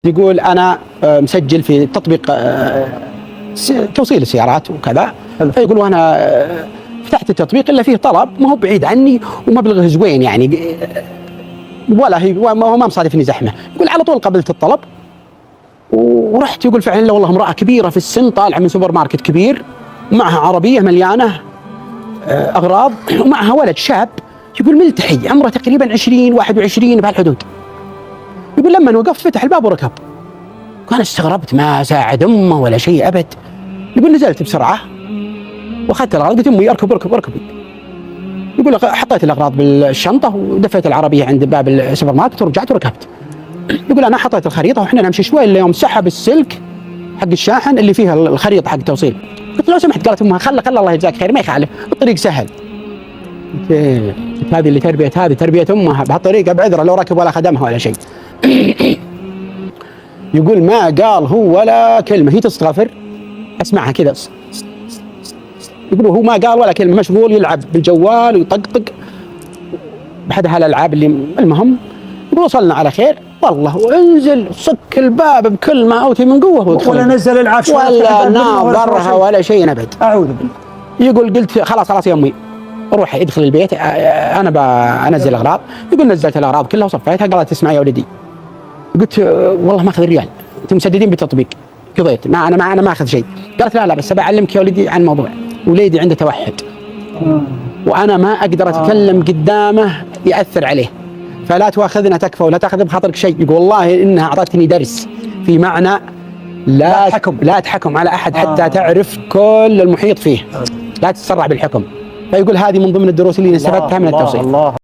يقول أنا مسجل في تطبيق توصيل السيارات وكذا. فيقول وأنا فتحت التطبيق إلا فيه طلب ما هو بعيد عني ومبلغه زوين يعني، ولا هي ما مصادفني زحمة. يقول على طول قبلت الطلب ورحت. يقول فعلا والله امرأة كبيرة في السن طالعة من سوبر ماركت كبير ومعها عربية مليانة أغراض ومعها ولد شاب يقول ملتحي عمره تقريبا 20-21 بهالحدود. يقول لما وقفت فتح الباب وركب. كان استغربت ما ساعد أمه ولا شيء أبد. يقول نزلت بسرعة واخذت الأغراض قلت أمي اركب. يقول حطيت الأغراض بالشنطة ودفيت العربية عند باب السوبر ماركت ورجعت وركبت. يقول أنا حطيت الخريطة وإحنا نمشي شوي إلا يوم سحب السلك حق الشاحن اللي فيها الخريطة حق التوصيل. قلت لو سمحت. قالت أمها خله الله يجزاك خير ما يخالف الطريق سهل. قلت هذه اللي تربية أمها بهالطريقة بعذره لو ركب ولا خدمها ولا شيء. يقول ما قال هو ولا كلمة، هي تستغفر أسمعها كذا. يقول هو ما قال ولا كلمة، مشغول يلعب بالجوال ويطقطق بحد هالألعاب اللي المهم. وصلنا على خير والله، وانزل صك الباب بكل ما أوتي من قوة وادخل. ولا نزل العفش ولا ناظرها ولا شيء أبد. أعوذ بالله. يقول قلت خلاص يا أمي روحي ادخل البيت أنا بنزل الأغراض. يقول نزلت الأغراض كلها وصفيتها. قالت اسمع يا ولدي، قلت والله ما أخذ ريال، أنتم مسددين بالتطبيق قضيت أنا ما أخذ شيء. قالت لا بس بعلمك يا ولدي عن موضوع، وليدي عنده توحد وأنا ما أقدر أتكلم قدامه يأثر عليه، فلا تواخذنا تكفى ولا تأخذ بخاطرك شيء. يقول والله إنها أعطتني درس في معنى لا تحكم على أحد حتى تعرف كل المحيط فيه، لا تتسرع بالحكم. فيقول هذه من ضمن الدروس اللي استفدتها من التوصيل.